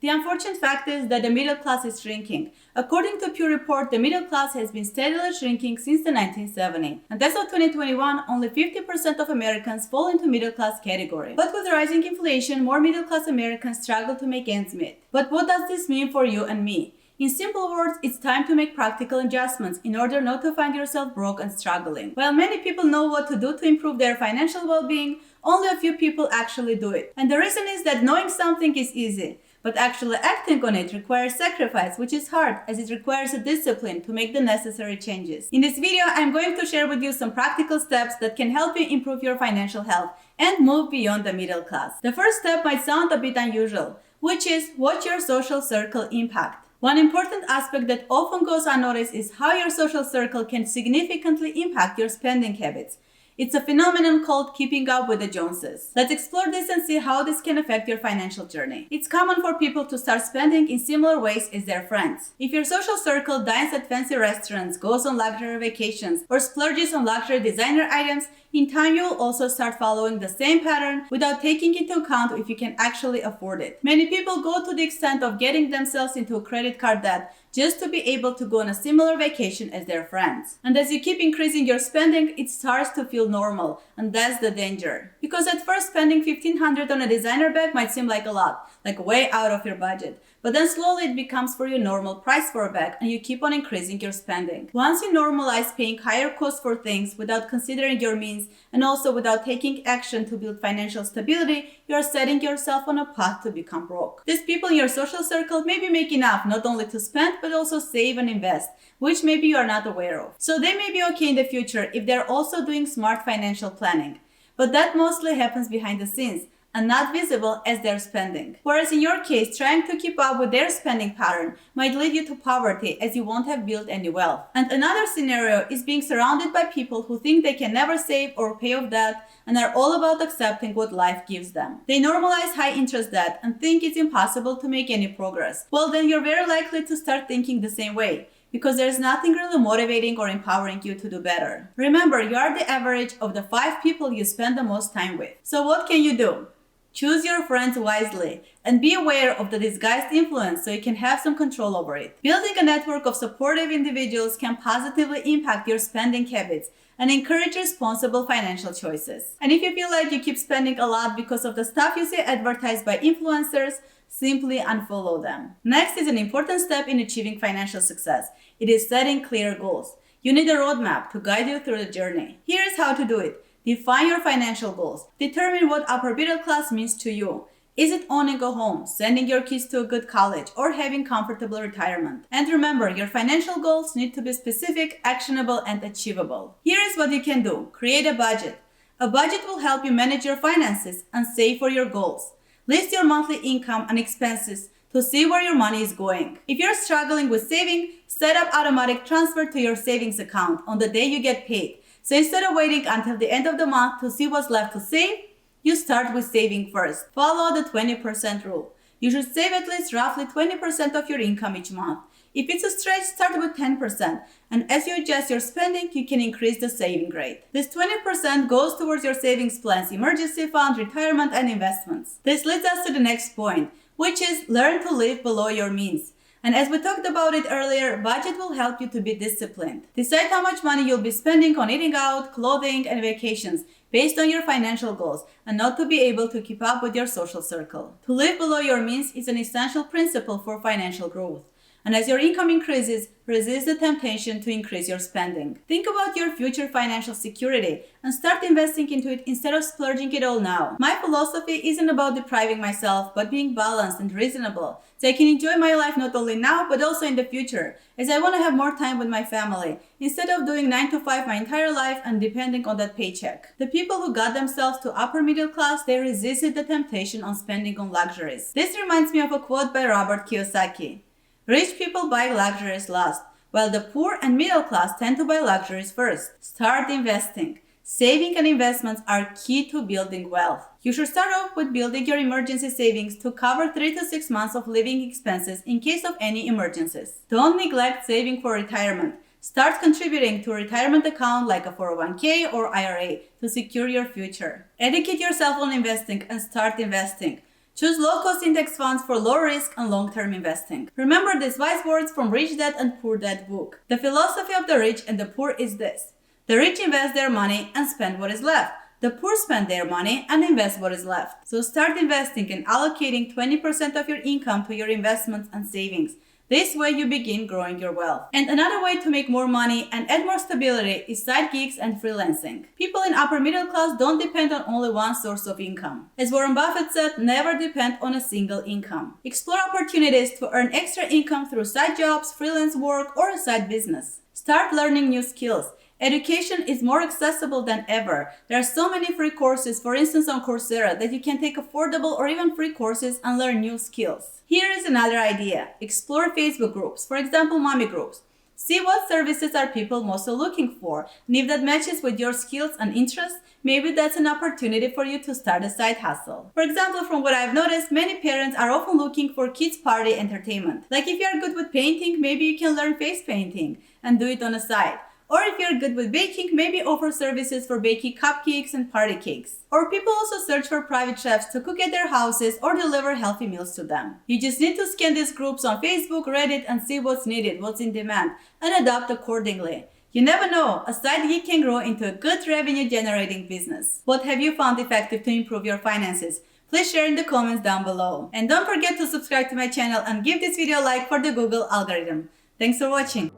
The unfortunate fact is that the middle class is shrinking. According to Pew Report, the middle class has been steadily shrinking since the 1970s. And as of 2021, only 50% of Americans fall into middle class category. But with rising inflation, more middle class Americans struggle to make ends meet. But what does this mean for you and me? In simple words, it's time to make practical adjustments in order not to find yourself broke and struggling. While many people know what to do to improve their financial well-being, only a few people actually do it. And the reason is that knowing something is easy, but actually acting on it requires sacrifice, which is hard as it requires a discipline to make the necessary changes. In this video, I'm going to share with you some practical steps that can help you improve your financial health and move beyond the middle class. The first step might sound a bit unusual, which is watch your social circle impact. One important aspect that often goes unnoticed is how your social circle can significantly impact your spending habits. It's a phenomenon called keeping up with the Joneses. Let's explore this and see how this can affect your financial journey. It's common for people to start spending in similar ways as their friends. If your social circle dines at fancy restaurants, goes on luxury vacations, or splurges on luxury designer items, in time you'll also start following the same pattern without taking into account if you can actually afford it. Many people go to the extent of getting themselves into a credit card debt just to be able to go on a similar vacation as their friends. And as you keep increasing your spending, it starts to feel normal, and that's the danger. Because at first spending $1,500 on a designer bag might seem like a lot, like way out of your budget. But then slowly it becomes for you normal price for a bag and you keep on increasing your spending. Once you normalize paying higher costs for things without considering your means and also without taking action to build financial stability, you are setting yourself on a path to become broke. These people in your social circle maybe make enough not only to spend but also save and invest, which maybe you are not aware of. So they may be okay in the future if they're also doing smart financial planning. But that mostly happens behind the scenes and not visible as they're spending. Whereas in your case, trying to keep up with their spending pattern might lead you to poverty as you won't have built any wealth. And another scenario is being surrounded by people who think they can never save or pay off debt and are all about accepting what life gives them. They normalize high interest debt and think it's impossible to make any progress. Well, then you're very likely to start thinking the same way, because there's nothing really motivating or empowering you to do better. Remember, you are the average of the 5 people you spend the most time with. So what can you do? Choose your friends wisely and be aware of the disguised influence so you can have some control over it. Building a network of supportive individuals can positively impact your spending habits and encourage responsible financial choices. And if you feel like you keep spending a lot because of the stuff you see advertised by influencers, simply unfollow them. Next is an important step in achieving financial success. It is setting clear goals. You need a roadmap to guide you through the journey. Here is how to do it. Define your financial goals. Determine what upper middle class means to you. Is it owning a home, sending your kids to a good college, or having comfortable retirement? And remember, your financial goals need to be specific, actionable, and achievable. Here is what you can do. Create a budget. A budget will help you manage your finances and save for your goals. List your monthly income and expenses to see where your money is going. If you're struggling with saving, set up automatic transfer to your savings account on the day you get paid. So instead of waiting until the end of the month to see what's left to save, you start with saving first. Follow the 20% rule. You should save at least roughly 20% of your income each month. If it's a stretch, start with 10%. And as you adjust your spending, you can increase the saving rate. This 20% goes towards your savings plans, emergency fund, retirement, and investments. This leads us to the next point, which is learn to live below your means. And as we talked about it earlier, budget will help you to be disciplined. Decide how much money you'll be spending on eating out, clothing, and vacations based on your financial goals and not to be able to keep up with your social circle. To live below your means is an essential principle for financial growth. And as your income increases, resist the temptation to increase your spending. Think about your future financial security and start investing into it instead of splurging it all now. My philosophy isn't about depriving myself, but being balanced and reasonable, so I can enjoy my life not only now, but also in the future, as I want to have more time with my family, instead of doing 9 to 5 my entire life and depending on that paycheck. The people who got themselves to upper middle class, they resisted the temptation on spending on luxuries. This reminds me of a quote by Robert Kiyosaki. Rich people buy luxuries last, while the poor and middle class tend to buy luxuries first. Start investing. Saving and investments are key to building wealth. You should start off with building your emergency savings to cover 3 to 6 months of living expenses in case of any emergencies. Don't neglect saving for retirement. Start contributing to a retirement account like a 401k or IRA to secure your future. Educate yourself on investing and start investing. Choose low-cost index funds for low risk and long-term investing. Remember these wise words from Rich Dad and Poor Dad book. The philosophy of the rich and the poor is this. The rich invest their money and spend what is left. The poor spend their money and invest what is left. So start investing and allocating 20% of your income to your investments and savings. This way you begin growing your wealth. And another way to make more money and add more stability is side gigs and freelancing. People in upper middle class don't depend on only one source of income. As Warren Buffett said, never depend on a single income. Explore opportunities to earn extra income through side jobs, freelance work, or a side business. Start learning new skills. Education is more accessible than ever. There are so many free courses, for instance on Coursera, that you can take affordable or even free courses and learn new skills. Here is another idea. Explore Facebook groups, for example, mommy groups. See what services are people mostly looking for, and if that matches with your skills and interests, maybe that's an opportunity for you to start a side hustle. For example, from what I've noticed, many parents are often looking for kids' party entertainment. Like if you are good with painting, maybe you can learn face painting and do it on the side. Or if you're good with baking, maybe offer services for baking cupcakes and party cakes. Or people also search for private chefs to cook at their houses or deliver healthy meals to them. You just need to scan these groups on Facebook, Reddit, and see what's needed, what's in demand, and adapt accordingly. You never know, a side gig can grow into a good revenue-generating business. What have you found effective to improve your finances? Please share in the comments down below. And don't forget to subscribe to my channel and give this video a like for the Google algorithm. Thanks for watching.